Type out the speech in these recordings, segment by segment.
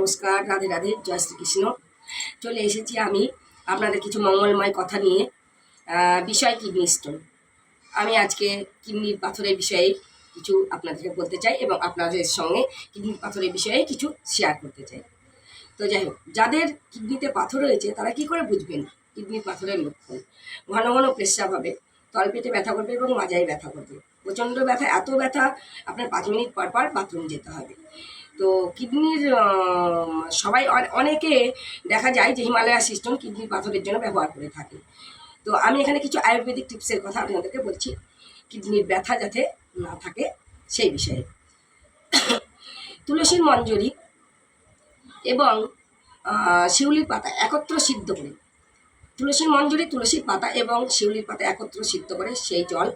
নমস্কার, রাধে রাধে, জয় শ্রীকৃষ্ণ। চলে এসেছি আমি আপনাদের কিছু মঙ্গলময় কথা নিয়ে। বিষয় কিডনি স্টোন। আমি আজকে কিডনির পাথরের বিষয়ে কিছু আপনাদেরকে বলতে চাই এবং আপনাদের সঙ্গে কিডনির পাথরের বিষয়ে কিছু শেয়ার করতে চাই। তো যাই হোক, যাদের কিডনিতে পাথর রয়েছে তারা কি করে বুঝবেন কিডনির পাথরের লক্ষণ? ঘন ঘন পেচ্ছাব হবে, তলপেটে ব্যথা করবে এবং মাজায় ব্যথা করবে, প্রচণ্ড ব্যথা, এত ব্যথা আপনার 5 মিনিট পর পর বাথরুম যেতে হবে। তো কিডনির সবাই অনেকে দেখা যায় যে হিমালয়া সিস্টেম কিডনির পাথরের জন্য ব্যবহার করে থাকে। তো আমি এখানে কিছু আয়ুর্বেদিক টিপসের কথা আপনাদেরকে বলছি কিডনির ব্যথা যাতে না থাকে সেই বিষয়ে। তুলসীর মঞ্জরি এবং শিউলির পাতা একত্র সিদ্ধ করে, তুলসীর মঞ্জরি, তুলসীর পাতা এবং শিউলির পাতা একত্র সিদ্ধ করে সেই জল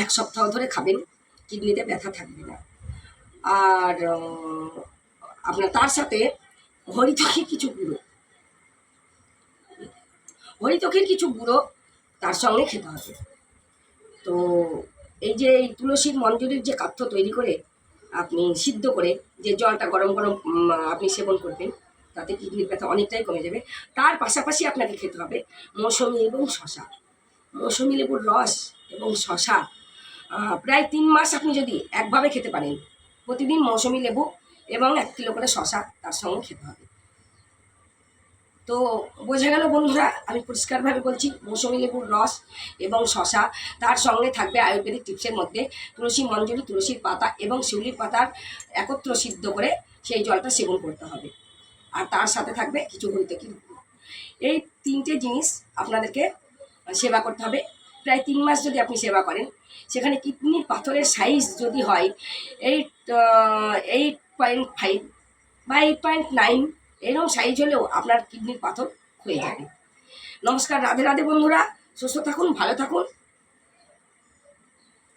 1 সপ্তাহ ধরে খাবেন, কিডনিতে ব্যথা থাকবে না। আর আপনার তার সাথে হরিতকির কিছু গুঁড়ো তার সঙ্গে খেতে হবে। তো এই যে এই তুলসীর মঞ্জরির যে কাথ্য তৈরি করে আপনি সিদ্ধ করে যে জলটা গরম গরম আপনি সেবন করবেন, তাতে কিডনির ব্যথা অনেকটাই কমে যাবে। তার পাশাপাশি আপনাকে খেতে হবে মৌসুমি এবং শশা, মৌসুমি লেবুর রস এবং শশা। প্রায় 3 মাস আপনি যদি একভাবে খেতে পারেন, প্রতিদিন মৌসুমি লেবু এবং 1 কিলো করে শশা তার সঙ্গে খেতে হবে। তো বোঝা গেল বন্ধুরা, আমি পরিষ্কারভাবে বলছি, মৌসুমি লেবুর রস এবং শশা, তার সঙ্গে থাকবে আয়ুর্বেদিক টিপসের মধ্যে তুলসী মঞ্জরি, তুলসীর পাতা এবং শিউলির পাতার একত্র সিদ্ধ করে সেই জলটা সেবন করতে হবে। আর তার সাথে থাকবে কিছু হরিতকি গুঁড়ো। এই 3টে জিনিস আপনাদেরকে সেবা করতে হবে। প্রায় 3 মাস যদি আপনি সেবা করেন, সেখানে কিডনির পাথরের সাইজ যদি হয় 8.5 বা 8.9 এরকম সাইজ হলেও আপনার কিডনির পাথর হয়ে যাবে। নমস্কার, রাধে রাধে বন্ধুরা, সুস্থ থাকুন, ভালো থাকুন।